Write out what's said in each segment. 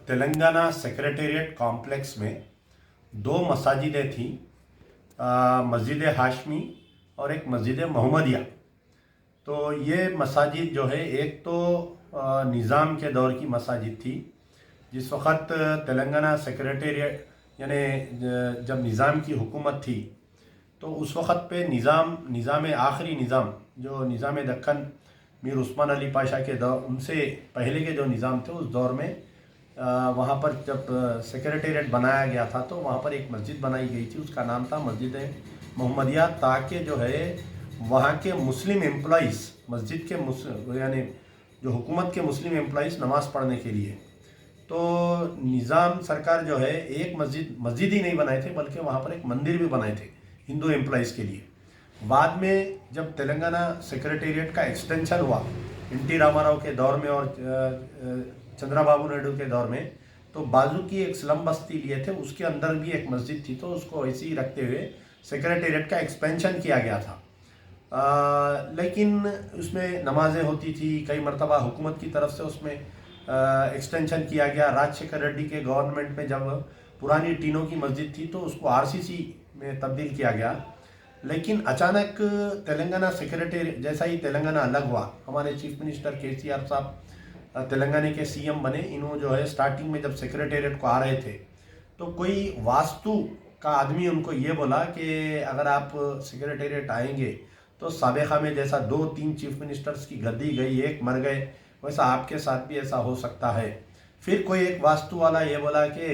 Telangana secretariat complex में दो मसाजिदें थीं, मस्जिद हाशमी और एक मस्जिद मोहम्मदिया। तो ये मसाजिद जो है, एक तो निज़ाम के दौर की मसाजिद थी। जिस वक़्त तेलंगाना सेक्रेटेरिएट यानी जब निज़ाम की हुकूमत थी, तो उस वक़्त पे निज़ाम आखिरी निज़ाम जो निज़ाम दक्कन मीर उस्मान अली पाशा के दौर, उनसे पहले के जो निज़ाम थे उस दौर में वहाँ पर जब सेक्रेटेरिएट बनाया गया था तो वहाँ पर एक मस्जिद बनाई गई थी। उसका नाम था मस्जिद मोहम्मदिया, ताकि जो है वहाँ के मुस्लिम एम्प्लॉइज़, मस्जिद के यानी जो हुकूमत के मुस्लिम एम्प्लॉइज़ नमाज़ पढ़ने के लिए, तो निज़ाम सरकार जो है एक मस्जिद ही नहीं बनाए थे, बल्कि वहाँ पर एक मंदिर भी बनाए थे हिंदू एम्प्लॉइज़ के लिए। बाद में जब तेलंगाना सेक्रेटेरिएट का एक्सटेंशन हुआ एन.टी. रामाराव के दौर में और चंद्रबाबू नायडू के दौर में, तो बाजू की एक स्लम बस्ती लिए थे, उसके अंदर भी एक मस्जिद थी, तो उसको ऐसे ही रखते हुए सेक्रेटेरिएट का एक्सपेंशन किया गया था। लेकिन उसमें नमाजें होती थी, कई मरतबा हुकूमत की तरफ से उसमें एक्सटेंशन किया गया। राजशेखर रेड्डी के गवर्नमेंट में जब पुरानी टीनों की मस्जिद थी तो उसको आरसीसी में तब्दील किया गया। लेकिन अचानक तेलंगाना सेक्रेटेरिएट, जैसा ही तेलंगाना अलग हुआ, हमारे चीफ मिनिस्टर केसीआर साहब तेलंगाना के सीएम बने। इन्होंने जो है स्टार्टिंग में जब सेक्रेटेरिएट को आ रहे थे तो कोई वास्तु का आदमी उनको ये बोला कि अगर आप सेक्रेटेरिएट आएंगे तो साबिक़ा में जैसा 2-3 चीफ मिनिस्टर्स की गद्दी गई, एक मर गए, वैसा आपके साथ भी ऐसा हो सकता है। फिर कोई एक वास्तु वाला ये बोला कि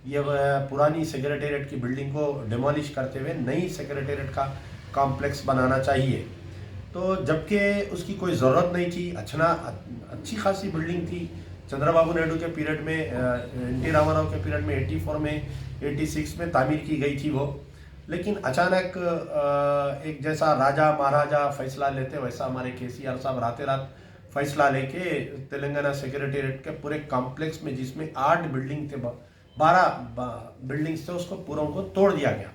ये पुरानी सेक्रेटेरिएट की बिल्डिंग को डिमोलिश करते हुए नई सेक्रेटेरिएट का कॉम्प्लेक्स बनाना चाहिए। तो जबकि उसकी कोई ज़रूरत नहीं थी, अच्छी खासी बिल्डिंग थी। चंद्रबाबू नायडू के पीरियड में, एन.टी. रामाराव के पीरियड में 84 में, 86 में तामीर की गई थी वो। लेकिन अचानक एक जैसा राजा महाराजा फैसला लेते, वैसा हमारे केसीआर साहब रातें रात फैसला लेके तेलंगाना सेक्रेटेरिएट के पूरे कॉम्प्लेक्स में, जिसमें 8 बिल्डिंग थे, 12 बिल्डिंग्स थे, उसको पूरों को तोड़ दिया गया।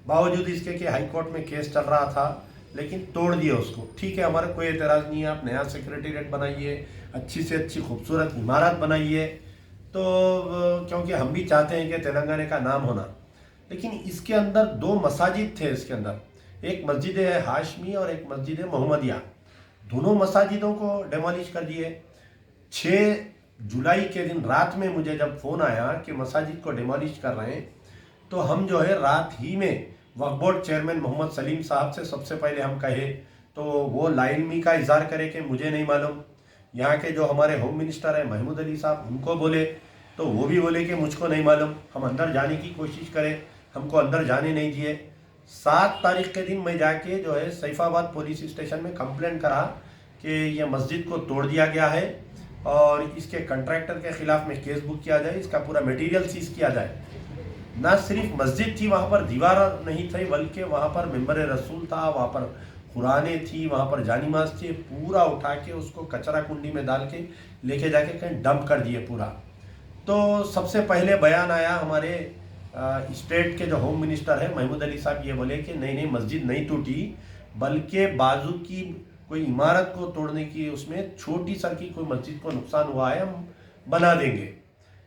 बावजूद इसके कि हाई कोर्ट में केस चल रहा था, लेकिन तोड़ दिए उसको। ठीक है, हमारा कोई एतराज़ नहीं है, आप नया सेक्रेटेरिएट बनाइए, अच्छी से अच्छी खूबसूरत इमारत बनाइए, तो क्योंकि हम भी चाहते हैं कि तेलंगाना का नाम होना। लेकिन इसके अंदर 2 मसाजिद थे। इसके अंदर एक मस्जिद हाशमी और एक मस्जिद मोहम्मदिया, दोनों मसाजिदों को डेमोलिश कर दिए। 6 जुलाई के दिन रात में मुझे जब फ़ोन आया कि मसाजिद को डेमोलिश कर रहे हैं, तो हम जो है रात ही में वक्फ बोर्ड चेयरमैन मोहम्मद सलीम साहब से सबसे पहले हम कहे, तो वो लाइलमी का इजहार करे कि मुझे नहीं मालूम। यहाँ के जो हमारे होम मिनिस्टर है महमूद अली साहब, उनको बोले तो वो भी बोले कि मुझको नहीं मालूम। हम अंदर जाने की कोशिश करें, हमको अंदर जाने नहीं दिए। 7 तारीख के दिन मैं जाके जो है सैफाबाद पुलिस स्टेशन में कंप्लेंट करा कि ये मस्जिद को तोड़ दिया गया है और इसके कंट्रैक्टर के खिलाफ में केस बुक किया जाए, इसका पूरा मटेरियल सीज किया जाए। ना सिर्फ मस्जिद थी, वहाँ पर दीवार नहीं थी, बल्कि वहाँ पर मिंबर रसूल था, वहाँ पर कुरानें थी, वहाँ पर जानिमाज थे। पूरा उठा के उसको कचरा कुंडी में डाल के लेके जाके कहीं डंप कर दिए पूरा। तो सबसे पहले बयान आया हमारे स्टेट के जो होम मिनिस्टर है महमूद अली साहब, ये बोले कि नहीं मस्जिद नहीं टूटी, बल्कि बाजू की कोई इमारत को तोड़ने की, उसमें छोटी सा की कोई मस्जिद को नुकसान हुआ है, हम बना देंगे।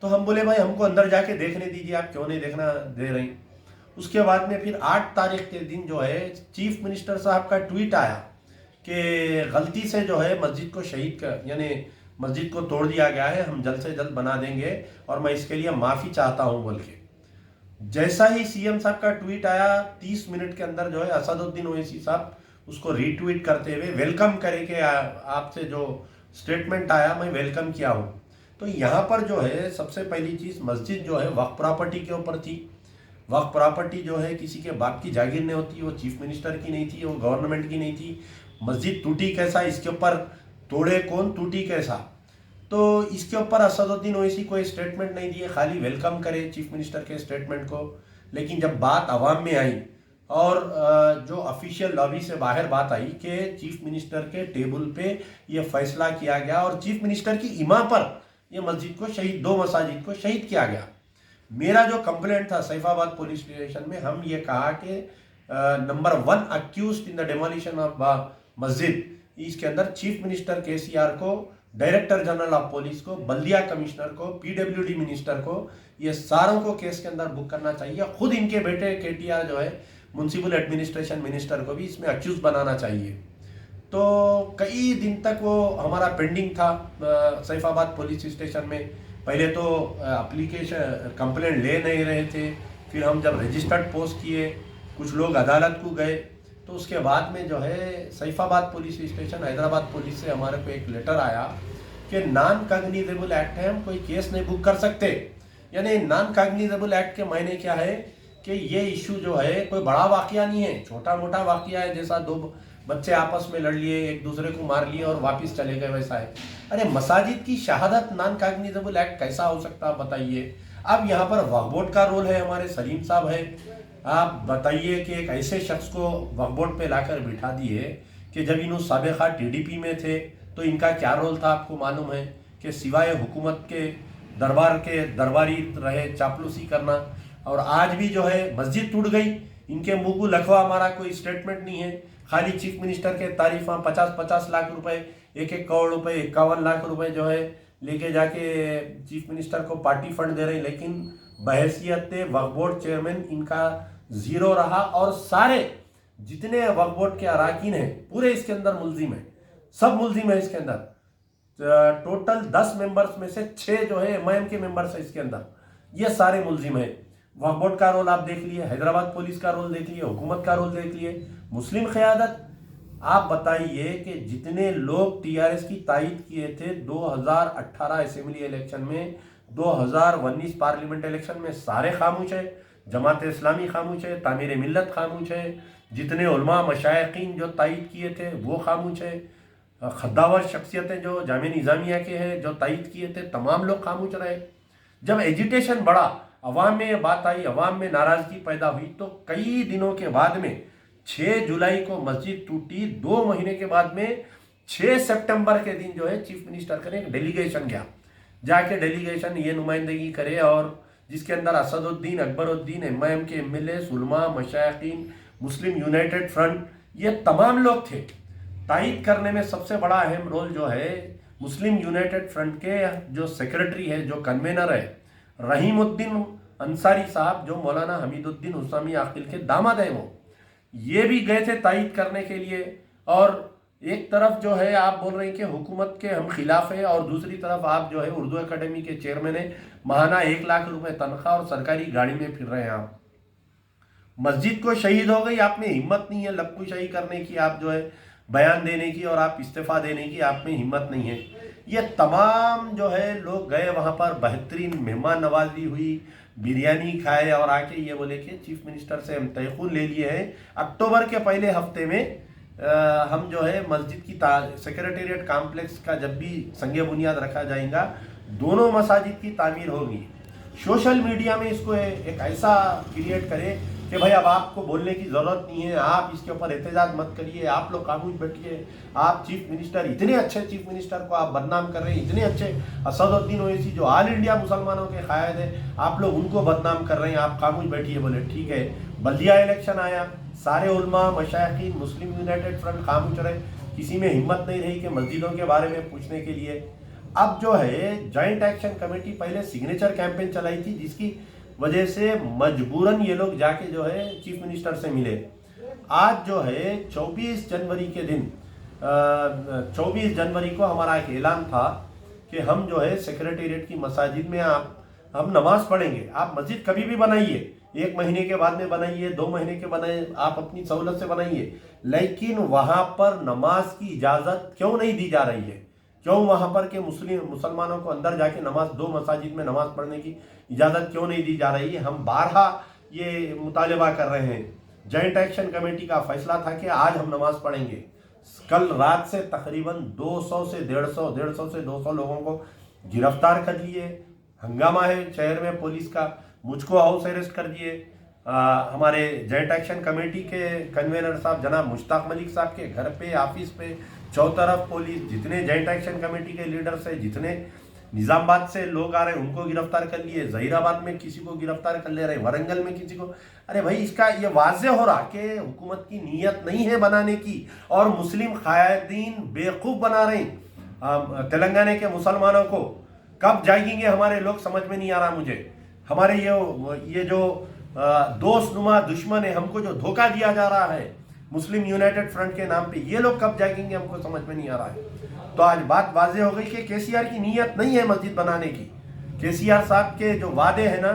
तो हम बोले भाई हमको अंदर जाके देखने दीजिए, आप क्यों नहीं देखना दे रही। उसके बाद में फिर 8 तारीख के दिन जो है चीफ मिनिस्टर साहब का ट्वीट आया कि गलती से जो है मस्जिद को शहीद कर, यानी मस्जिद को तोड़ दिया गया है, हम जल्द से जल्द बना देंगे और मैं इसके लिए माफ़ी चाहता हूँ बोल के। जैसा ही सीएम साहब का ट्वीट आया, 30 मिनट के अंदर जो है असदुद्दीन ओवैसी साहब उसको रीट्वीट करते हुए वेलकम करे कि आपसे जो स्टेटमेंट आया मैं वेलकम किया हूँ। तो यहाँ पर जो है सबसे पहली चीज़, मस्जिद जो है वक्फ प्रॉपर्टी के ऊपर थी। वक्फ प्रॉपर्टी जो है किसी के बाप की जागीर नहीं होती, वो चीफ मिनिस्टर की नहीं थी, वो गवर्नमेंट की नहीं थी। मस्जिद टूटी कैसा, इसके ऊपर तोड़े कौन, टूटी कैसा, तो इसके ऊपर असदुद्दीन ओवैसी कोई स्टेटमेंट नहीं दिए, खाली वेलकम करे चीफ मिनिस्टर के स्टेटमेंट को। लेकिन जब बात आवाम में आई और जो ऑफिशियल लॉबी से बाहर बात आई कि चीफ मिनिस्टर के टेबल पे ये फैसला किया गया और चीफ मिनिस्टर की इमाम पर ये मस्जिद को शहीद, 2 मसाजिद को शहीद किया गया। मेरा जो कंप्लेंट था सैफाबाद पुलिस स्टेशन में, हम ये कहा कि number 1 accused in the demolition of मस्जिद, इसके अंदर चीफ मिनिस्टर केसीआर को डायरेक्टर जनरल ऑफ पुलिस को, बल्दिया कमिश्नर को, पीडब्ल्यूडी मिनिस्टर को, ये सारों को केस के अंदर बुक करना चाहिए। खुद इनके बेटे केटीआर जो है म्युनिसिपल एडमिनिस्ट्रेशन मिनिस्टर को भी इसमें अक्यूज बनाना चाहिए। तो कई दिन तक वो हमारा पेंडिंग था सैफाबाद पुलिस स्टेशन में। पहले तो एप्लीकेशन कंप्लेंट ले नहीं रहे थे, फिर हम जब रजिस्टर्ड पोस्ट किए, कुछ लोग अदालत को गए, तो उसके बाद में जो है Saifabad police station Hyderabad police से हमारे को एक लेटर आया कि नॉन कॉग्निजेबल एक्ट है, हम कोई केस नहीं बुक कर सकते। यानी नॉन कॉग्निजेबल एक्ट के मायने क्या है कि ये इशू जो है कोई बड़ा वाकया नहीं है, छोटा मोटा वाकया है, जैसा दो बच्चे आपस में लड़ लिए, एक दूसरे को मार लिए और वापस चले गए, वैसा है। अरे मसाजिद की शहादत नॉन कॉग्निजेबल एक्ट कैसा हो सकता है बताइए। अब यहाँ पर वक्फ बोर्ड का रोल है, हमारे सलीम साहब है। आप बताइए कि एक ऐसे शख्स को वक्फ बोर्ड पे लाकर बिठा दिए कि जब इन्हों साबिक़ा टीडीपी में थे तो इनका क्या रोल था, आपको मालूम है कि सिवाय हुकूमत के दरबारी रहे, चापलूसी करना। और आज भी जो है मस्जिद टूट गई, इनके मुंह को लखवा, हमारा कोई स्टेटमेंट नहीं है। खाली चीफ मिनिस्टर के तारीफा 50-50 लाख रुपए, 1-1 करोड़ रुपए, 51 लाख रुपए जो है लेके जाके चीफ मिनिस्टर को पार्टी फंड दे रहे हैं, लेकिन बहैसियत वक्फ बोर्ड चेयरमैन इनका जीरो रहा। और सारे जितने वक्फ बोर्ड के अराकीन हैं पूरे इसके अंदर मुलजिम है, सब मुलजिम है इसके अंदर। टोटल 10 मेंबर्स में से 6 जो है एमआईएम के मेंबर्स है इसके अंदर, ये सारे मुलजिम है। वक्फ बोर्ड का रोल आप देख लिए, हैदराबाद पुलिस का रोल देख लिए, हुकूमत का रोल देख लिए, मुस्लिम क़यादत। आप बताइए कि जितने लोग टीआरएस की तायद किए थे 2018 असेंबली इलेक्शन में, 2019 पार्लियामेंट इलेक्शन में, सारे खामोश है। जमात इस्लामी खामोश है, तामीर मिल्लत खामोश है, जितने उलमा मशाइखीन जो तायद किए थे वो खामोश है, खद्दावर शख्सियतें जो जामिया निज़ामिया के हैं जो तायद किए थे, तमाम लोग खामोश रहे। जब एजिटेशन बढ़ा, अवाम में ये बात आई, अवाम में नाराज़गी पैदा हुई, तो कई दिनों के बाद में 6 जुलाई को मस्जिद टूटी। 2 महीने के बाद में 6 सितंबर के दिन जो है चीफ मिनिस्टर का एक डेलीगेशन गया, जाके डेलीगेशन ये नुमाइंदगी करे, और जिसके अंदर असदुद्दीन, अकबरुद्दीन, एमआईएम के एमएलए, उलमा, मशाइखीन, मुस्लिम यूनाइटेड फ्रंट, ये तमाम लोग थे। तायद करने में सबसे बड़ा अहम रोल जो है मुस्लिम यूनाइटेड फ्रंट के जो सेक्रेटरी है, जो कन्वेनर है, रहीमुद्दीन अंसारी साहब, जो मौलाना हमीदुद्दीन हुसामी आकिल के दामाद हैं, वो ये भी गए थे तायद करने के लिए। और एक तरफ जो है आप बोल रहे हैं कि हुकूमत के हम खिलाफ है, और दूसरी तरफ आप जो है उर्दू अकेडमी के चेयरमैन है, माहाना 1 लाख रुपए तनख्वाह और सरकारी गाड़ी में फिर रहे हैं। आप मस्जिद को शहीद हो गई, आप में हिम्मत नहीं है लपकुशाही करने की, आप जो है बयान देने की, और आप इस्तीफा देने की आप में हिम्मत नहीं है। ये तमाम जो है लोग गए वहाँ पर, बेहतरीन मेहमान नवाजी हुई, बिरयानी खाए, और आके ये बोले कि चीफ मिनिस्टर से हम तयखुन ले लिए हैं, अक्टूबर के पहले हफ्ते में हम जो है मस्जिद की सेक्रेटेरिएट कॉम्प्लेक्स का जब भी संगे बुनियाद रखा जाएगा, दोनों मसाजिद की तामीर होगी। सोशल मीडिया में इसको एक ऐसा क्रिएट करे कि भाई अब आपको बोलने की ज़रूरत नहीं है, आप इसके ऊपर एहतजाज मत करिए, आप लोग खामोश बैठिए। आप चीफ मिनिस्टर, इतने अच्छे चीफ मिनिस्टर को आप बदनाम कर रहे हैं, इतने अच्छे असदुद्दीन ओवैसी जो ऑल इंडिया मुसलमानों के कायद है, आप लोग उनको बदनाम कर रहे हैं, आप खामोश बैठिए। बोले ठीक है। बल्दिया इलेक्शन आया, सारे उलमा, मशाइखीन, मुस्लिम यूनाइटेड फ्रंट खामोश रहे, किसी में हिम्मत नहीं रही कि मस्जिदों के बारे में पूछने के लिए। अब जो है जॉइंट एक्शन कमेटी पहले सिग्नेचर कैंपेन चलाई थी, जिसकी वजह से मजबूरन ये लोग जाके जो है चीफ मिनिस्टर से मिले। आज जो है 24 जनवरी के दिन 24 जनवरी को हमारा एक ऐलान था कि हम जो है सेक्रेटेरिएट की मसाजिद में हम नमाज पढ़ेंगे। आप मस्जिद कभी भी बनाइए, 1 महीने के बाद में बनाइए, 2 महीने के बनाइए, आप अपनी सहूलत से बनाइए, लेकिन वहाँ पर नमाज की इजाज़त क्यों नहीं दी जा रही है? क्यों वहाँ पर के मुसलमानों को अंदर जाके नमाज, 2 मसाजिद में नमाज पढ़ने की इजाज़त क्यों नहीं दी जा रही है? हम बारहा ये मुतालबा कर रहे हैं। जॉइंट एक्शन कमेटी का फैसला था कि आज हम नमाज पढ़ेंगे। कल रात से तकरीबन 200 से 150 से 200 लोगों को गिरफ्तार कर लिए। हंगामा है शहर में पुलिस का, मुझको हाउस अरेस्ट कर दिए। हमारे जॉइंट एक्शन कमेटी के कन्वेनर साहब जनाब मुश्ताक मलिक साहब के घर पे, ऑफिस पे चौतरफ पुलिस, जितने जॉइंट एक्शन कमेटी के लीडर्स है, जितने निजामाबाद से लोग आ रहे हैं उनको गिरफ्तार कर लिए, जहीराबाद में किसी को गिरफ्तार कर ले रहे, वरंगल में किसी को। अरे भाई, इसका ये वाज़ेह हो रहा कि हुकूमत की नीयत नहीं है बनाने की, और मुस्लिम कायदीन बेवकूफ़ बना रहे हैं। तेलंगाना के मुसलमानों को कब जागेंगे हमारे लोग, समझ में नहीं आ रहा मुझे। हमारे ये जो दोस्तनुमा दुश्मन है, हमको जो धोखा दिया जा रहा है मुस्लिम यूनाइटेड फ्रंट के नाम पे, ये लोग कब जागेंगे हमको समझ में नहीं आ रहा है। तो आज बात वाजे हो गई कि केसीआर की नीयत नहीं है मस्जिद बनाने की। केसीआर साहब के जो वादे हैं ना,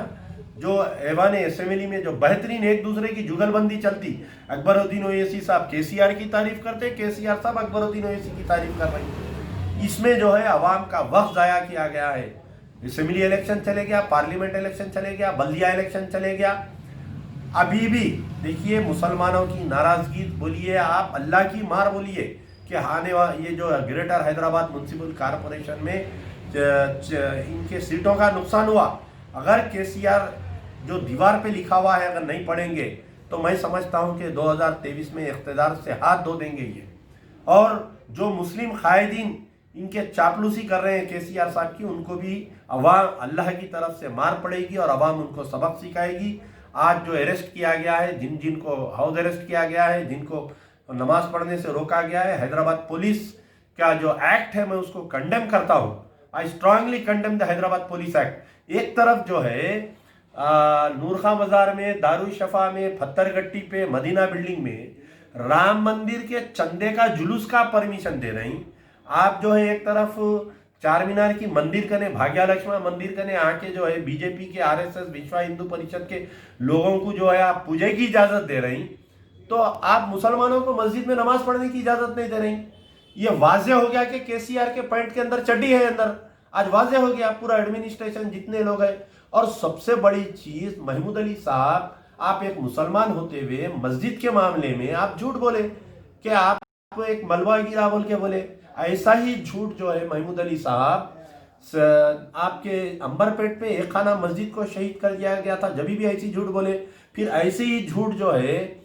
जो ऐवान असेंबली में जो बेहतरीन एक दूसरे की जुगलबंदी चलती, अकबरुद्दीन ओवैसी साहब केसीआर की तारीफ करते, केसीआर साहब अकबरुद्दीन ओवैसी की तारीफ कर रहे हैं। इसमें जो है अवाम का वक्त ज़ाया किया गया है। असेंबली इलेक्शन चले गया, पार्लियामेंट इलेक्शन चले गया, बल्दिया इलेक्शन चले गया। अभी भी देखिए मुसलमानों की नाराजगी बोलिए, आप अल्लाह की मार बोलिए कि ये जो ग्रेटर हैदराबाद म्युनिसिपल कॉरपोरेशन में इनके सीटों का नुकसान हुआ। अगर केसीआर जो दीवार पे लिखा हुआ है अगर नहीं पढ़ेंगे तो मैं समझता हूं कि 2023 में इख्तिदार से हाथ धो देंगे ये। और जो मुस्लिम कायदीन इनके चापलूसी कर रहे हैं केसीआर साहब की, उनको भी अवाम अल्लाह की तरफ से मार पड़ेगी और अवाम उनको सबक सिखाएगी। आज जो अरेस्ट किया गया है, जिनको हाउस अरेस्ट किया गया है, जिनको नमाज पढ़ने से रोका गया है, हैदराबाद पुलिस का जो एक्ट है मैं उसको कंडेम करता हूँ। I strongly condemn the Hyderabad police act. एक तरफ जो है नूर खां बाजार में, दारुल शफा में, पत्थरगट्टी पे, मदीना बिल्डिंग में राम मंदिर के चंदे का जुलूस का परमिशन दे रही। आप जो है एक तरफ चार मीनार की मंदिर कने, भाग्या लक्ष्मण मंदिर कने आके जो है बीजेपी के, आरएसएस, विश्व हिंदू परिषद के लोगों को जो है आप पूजे की इजाजत दे रही, तो आप मुसलमानों को मस्जिद में नमाज पढ़ने की इजाजत नहीं दे रही। ये वाजे हो गया कि केसीआर के पैंट के अंदर चड्डी है अंदर। आज वाजे हो गया पूरा एडमिनिस्ट्रेशन जितने लोग हैं। और सबसे बड़ी चीज, महमूद अली साहब, आप एक मुसलमान होते हुए मस्जिद के मामले में आप झूठ बोले कि आप एक मलबा गिरा बोल के बोले। ऐसा ही झूठ जो है महमूद अली साहब आपके अंबरपेट में एक खाना मस्जिद को शहीद कर दिया गया था, जब भी ऐसी झूठ बोले। फिर ऐसे ही झूठ जो है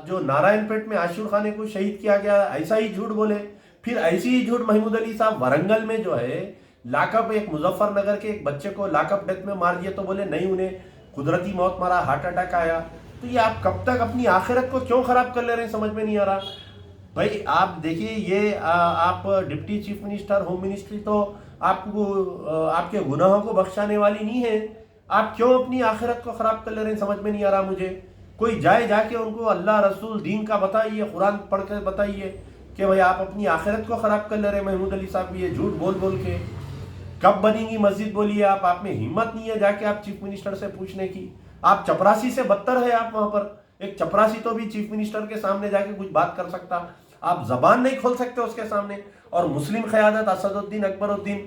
जो नारायणपेट में आशुर खाने को शहीद किया गया, ऐसा ही झूठ बोले। फिर ऐसी ही झूठ महमूद अली साहब वरंगल में जो है लाकअप, एक मुजफ्फरनगर के एक बच्चे को लाकअप डेथ में मार दिया, तो बोले नहीं उन्हें कुदरती मौत मारा, हार्ट अटैक आया। तो ये आप कब तक अपनी आखिरत को क्यों खराब कर ले रहे हैं, समझ में नहीं आ रहा भाई। आप देखिए ये आप deputy chief minister, home ministry तो आपको आपके गुनाहों को बख्शाने वाली नहीं है। आप क्यों अपनी आखिरत को खराब कर ले रहे हैं, समझ में नहीं आ रहा मुझे। कोई जाए जाके उनको अल्लाह रसूल दीन का बताइए, कुरान पढ़ कर बताइए कि भाई आप अपनी आखिरत को खराब कर ले रहे हैं। महमूद अली साहब ये झूठ बोल बोल के कब बनेगी मस्जिद बोलिए आप में हिम्मत नहीं है जाके आप चीफ मिनिस्टर से पूछने की। आप चपरासी से बदतर है। आप वहां पर एक चपरासी तो भी चीफ मिनिस्टर के सामने जाके कुछ बात कर सकता, आप जबान नहीं खोल सकते उसके सामने। और मुस्लिम क़यादत असदुद्दीन अकबरुद्दीन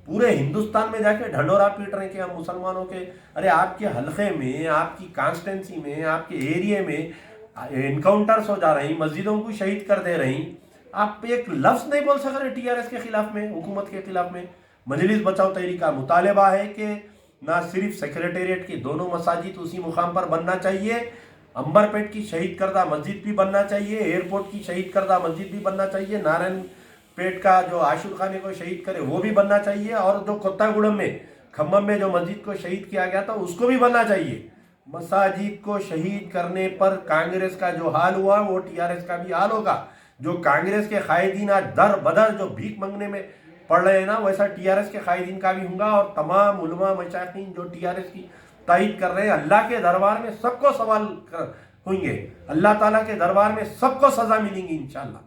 पूरे हिंदुस्तान में जाके ढंडोरा पीट रहे हैं कि हम मुसलमानों के, अरे आपके हलके में, आपकी कॉन्स्टिट्यूंसी में, आपके एरिया में इनकाउंटर्स हो जा रही, मस्जिदों को शहीद कर दे रही। आप एक लफ्ज नहीं बोल सक रहे टीआरएस के खिलाफ में, हुकूमत के खिलाफ में। मजलिस बचाओ तहरीक का मुतालबा है कि ना सिर्फ सेक्रेटेरिएट की दोनों मसाजिद उसी मुकाम पर बनना चाहिए, अंबरपेट की शहीद करदा मस्जिद भी बनना चाहिए, एयरपोर्ट की शहीद करदा मस्जिद भी बनना चाहिए, नारायणपेट का जो आशुर खाने को शहीद करे वो भी बनना चाहिए, और जो कोत्तागुड़म में, खम्मम में जो मस्जिद को शहीद किया गया था उसको भी बनना चाहिए। मसाजिद को शहीद करने पर कांग्रेस का जो हाल हुआ वो टीआरएस का भी हाल होगा। जो कांग्रेस के कायदीन आज दर बदर जो भीख मांगने में पढ़ रहे हैं ना, वैसा टीआरएस के कायदीन का भी होगा। और तमाम उलमा मशाइखीन जो टीआरएस की तायीद कर रहे हैं, अल्लाह के दरबार में सबको सवाल होंगे, अल्लाह ताला के दरबार में सबको सजा मिलेंगी इंशाअल्लाह।